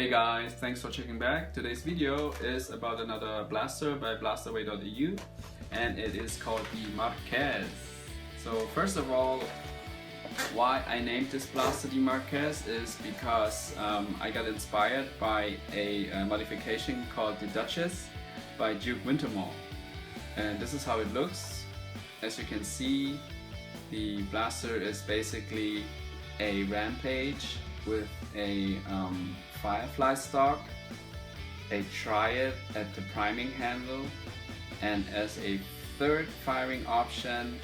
Hey guys, thanks for checking back. Today's video is about another blaster by blastaway.eu and it is called the MARQUESS. So first of all, why I named this blaster the MARQUESS is because I got inspired by a modification called the Duchess by Duke Wintermore. And this is how it looks. As you can see, the blaster is basically a Rampage with a Firefly stock, a Triad at the priming handle, and as a third firing option,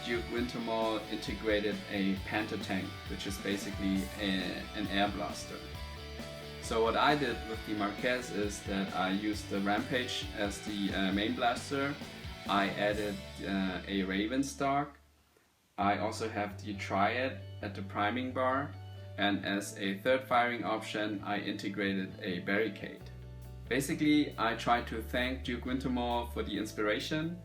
Duke Wintermore integrated a Panther tank, which is basically an air blaster. So what I did with the MARQUESS is that I used the Rampage as the main blaster. I added a Rayven stock. I also have the Triad at the priming bar, and as a third firing option I integrated a Barricade. Basically I tried to thank Duke Wintermore for the inspiration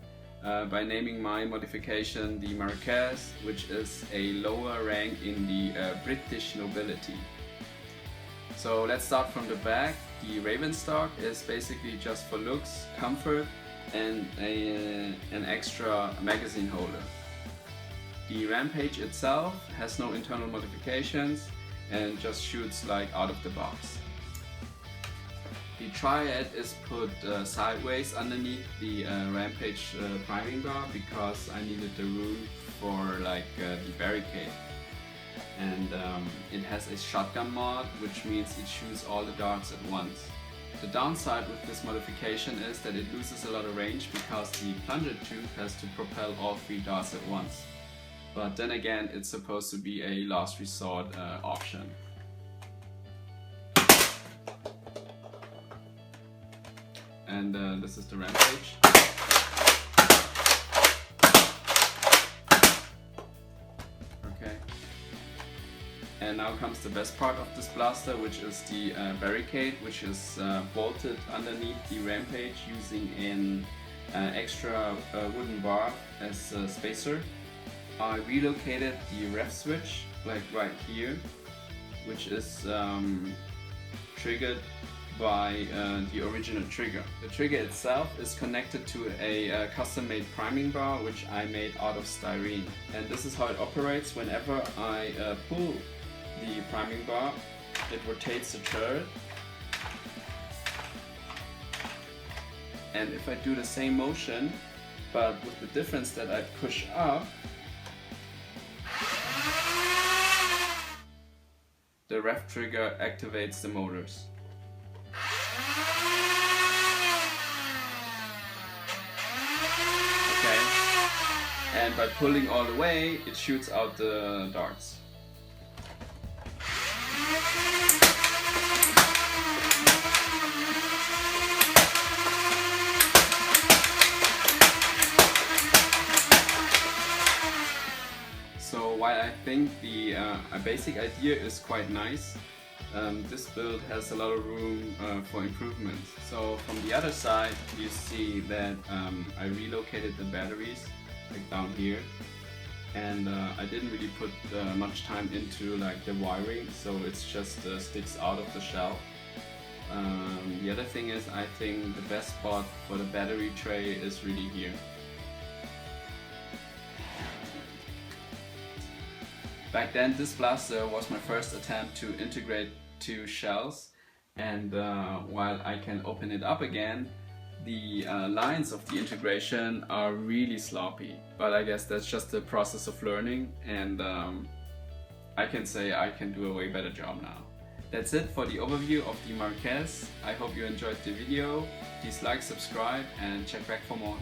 by naming my modification the MARQUESS, which is a lower rank in the British nobility. So let's start from the back. The Rayven stock is basically just for looks, comfort, and an extra magazine holder. The Rampage itself has no internal modifications and just shoots like out of the box. The Triad is put sideways underneath the Rampage priming bar because I needed the room for like the Barricade. And it has a shotgun mod, which means it shoots all the darts at once. The downside with this modification is that it loses a lot of range because the plunger tube has to propel all 3 darts at once. But then again, it's supposed to be a last resort option. And this is the Rampage. Okay. And now comes the best part of this blaster, which is the Barricade, which is bolted underneath the Rampage using an extra wooden bar as a spacer. I relocated the ref switch, like right here, which is triggered by the original trigger. The trigger itself is connected to a custom-made priming bar, which I made out of styrene. And this is how it operates. Whenever I pull the priming bar, it rotates the turret. And if I do the same motion, but with the difference that I push up, the ref trigger activates the motors. Okay, and by pulling all the way, it shoots out the darts. So while I think the basic idea is quite nice, this build has a lot of room for improvement. So from the other side you see that I relocated the batteries like down here, and I didn't really put much time into like the wiring, so it's just sticks out of the shell. The other thing is, I think the best spot for the battery tray is really here. Back then, this blaster was my first attempt to integrate 2 shells, and while I can open it up again, the lines of the integration are really sloppy. But I guess that's just the process of learning, and I can say I can do a way better job now. That's it for the overview of the MARQUESS. I hope you enjoyed the video. Please like, subscribe, and check back for more.